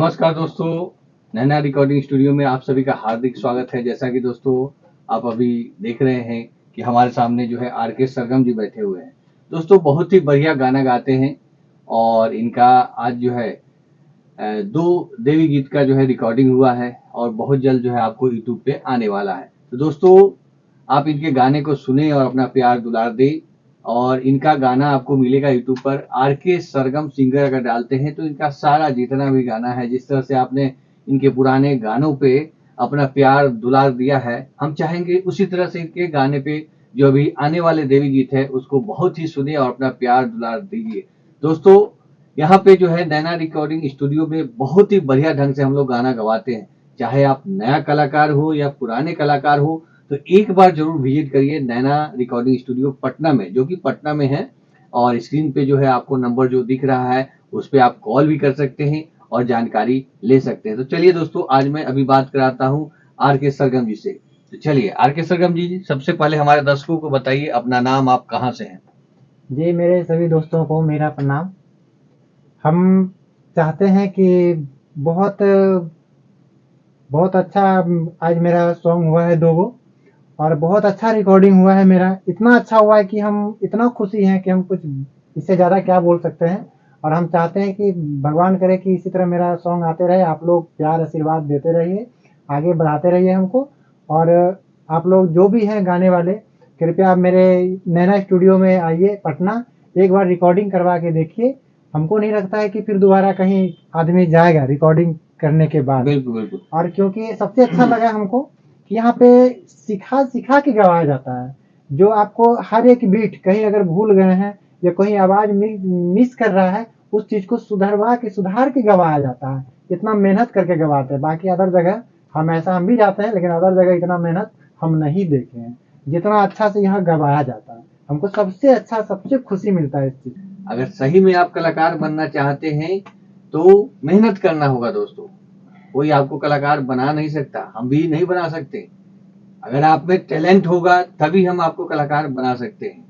नमस्कार दोस्तों, नैना recording studio में आप सभी का हार्दिक स्वागत है। जैसा कि दोस्तों आप अभी देख रहे हैं कि हमारे सामने जो है आर.के. सरगम जी बैठे हुए हैं। दोस्तों बहुत ही बढ़िया गाना गाते हैं और इनका आज जो है 2 देवी गीत का जो है रिकॉर्डिंग हुआ है और बहुत जल्द जो है आपको यूट्यूब पे आने वाला है। तो दोस्तों आप इनके गाने को सुने और अपना प्यार दुलार दें। और इनका गाना आपको मिलेगा यूट्यूब पर आर.के. सरगम सिंगर अगर डालते हैं तो इनका सारा जितना भी गाना है, जिस तरह से आपने इनके पुराने गानों पे अपना प्यार दुलार दिया है, हम चाहेंगे उसी तरह से इनके गाने पे जो अभी आने वाले देवी गीत है उसको बहुत ही सुने और अपना प्यार दुलार दीजिए। दोस्तों यहाँ पे जो है नैना रिकॉर्डिंग स्टूडियो में बहुत ही बढ़िया ढंग से हम लोग गाना गवाते हैं। चाहे आप नया कलाकार हो या पुराने कलाकार हो, तो एक बार जरूर विजिट करिए नैना रिकॉर्डिंग स्टूडियो पटना में, जो कि पटना में है। और स्क्रीन पे जो है आपको नंबर जो दिख रहा है उस पे आप कॉल भी कर सकते हैं और जानकारी ले सकते हैं। तो चलिए दोस्तों, आज मैं अभी बात कराता हूँ आर.के. सरगम जी से। तो चलिए आर.के. सरगम जी, सबसे पहले हमारे दर्शकों को बताइए अपना नाम, आप कहाँ से हैं? जी, मेरे सभी दोस्तों को मेरा प्रणाम। हम चाहते हैं कि बहुत बहुत अच्छा आज मेरा सॉन्ग हुआ है 2 गो और बहुत अच्छा रिकॉर्डिंग हुआ है मेरा। इतना अच्छा हुआ है कि हम इतना खुशी हैं कि हम कुछ इससे ज़्यादा क्या बोल सकते हैं। और हम चाहते हैं कि भगवान करे कि इसी तरह मेरा सॉन्ग आते रहे, आप लोग प्यार आशीर्वाद देते रहिए, आगे बढ़ाते रहिए हमको। और आप लोग जो भी हैं गाने वाले, कृपया आप मेरे नैना स्टूडियो में आइए पटना, एक बार रिकॉर्डिंग करवा के देखिए। हमको नहीं लगता है कि फिर दोबारा कहीं आदमी जाएगा रिकॉर्डिंग करने के बाद। बिल्कुल बिल्कुल। और क्योंकि सबसे अच्छा लगा हमको कि यहाँ पे सिखा सिखा के गवाया जाता है। जो आपको हर एक बीट कहीं अगर भूल गए हैं या कहीं आवाज मिस कर रहा है, उस चीज को सुधार के गवाया जाता है। इतना मेहनत करके गवाते हैं। बाकी अदर जगह हम भी जाते हैं, लेकिन अदर जगह इतना मेहनत हम नहीं देखे हैं जितना अच्छा से यहाँ गवाया जाता है। हमको सबसे अच्छा, सबसे खुशी मिलता है इस चीज। अगर सही में आप कलाकार बनना चाहते हैं तो मेहनत करना होगा दोस्तों। कोई आपको कलाकार बना नहीं सकता, हम भी नहीं बना सकते। अगर आप में टैलेंट होगा तभी हम आपको कलाकार बना सकते हैं।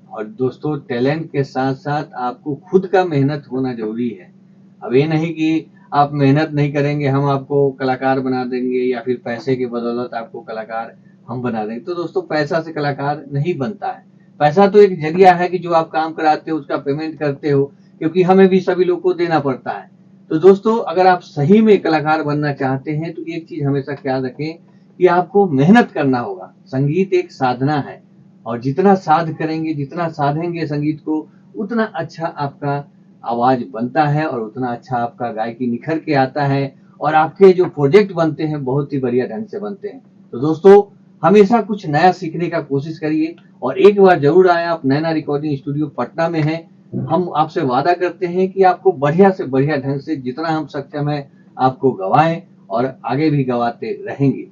और दोस्तों टैलेंट के साथ साथ आपको खुद का मेहनत होना जरूरी है। अब ये नहीं कि आप मेहनत नहीं करेंगे हम आपको कलाकार बना देंगे या फिर पैसे की बदौलत आपको कलाकार हम बना देंगे। तो दोस्तों पैसा से कलाकार नहीं बनता है। पैसा तो एक जरिया है कि जो आप काम कराते हो उसका पेमेंट करते हो, क्योंकि हमें भी सभी लोग को देना पड़ता है। तो दोस्तों अगर आप सही में कलाकार बनना चाहते हैं तो एक चीज हमेशा ख्याल रखें कि आपको मेहनत करना होगा। संगीत एक साधना है और जितना साध करेंगे, जितना साधेंगे संगीत को, उतना अच्छा आपका आवाज बनता है और उतना अच्छा आपका गायकी निखर के आता है और आपके जो प्रोजेक्ट बनते हैं बहुत ही बढ़िया ढंग से बनते हैं। तो दोस्तों हमेशा कुछ नया सीखने का कोशिश करिए और एक बार जरूर आए। आप नैना रिकॉर्डिंग स्टूडियो पटना में हैं। हम आपसे वादा करते हैं कि आपको बढ़िया से बढ़िया ढंग से जितना हम सक्षम है आपको गवाएं और आगे भी गवाते रहेंगे।